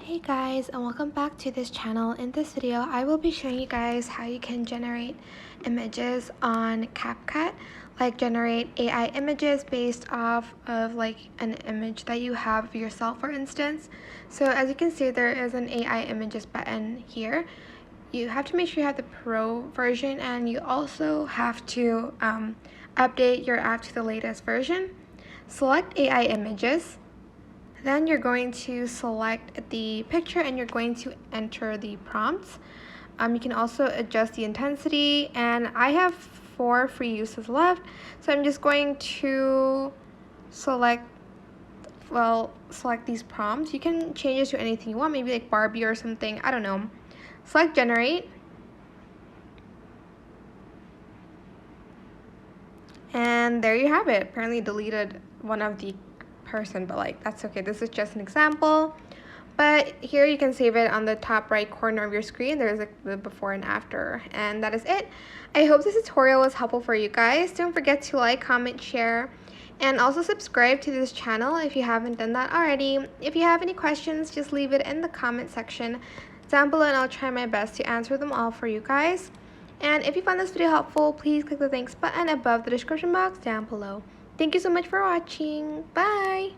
Hey guys, and welcome back to this channel. In this video I will be showing you guys how you can generate images on CapCut, like generate AI images based off of like an image that you have of yourself, for instance. So as you can see, there is an AI images button here. You have to make sure you have the pro version, and you also have to update your app to the latest version. Select AI images. Then you're going to select the picture and you're going to enter the prompts. You can also adjust the intensity, and I have 4 free uses left, so I'm just going to select these prompts. You can change it to anything you want, maybe like Barbie or something, I don't know. Select generate, and there you have it. Apparently deleted one of the person, but like that's okay, this is just an example. But here you can save it on the top right corner of your screen. There's like the before and after, and that is it. I hope this tutorial was helpful for you guys. Don't forget to like, comment, share, and also subscribe to this channel if you haven't done that already. If you have any questions, just leave it in the comment section down below and I'll try my best to answer them all for you guys. And if you found this video helpful, please click the thanks button above the description box down below. Thank you so much for watching. Bye!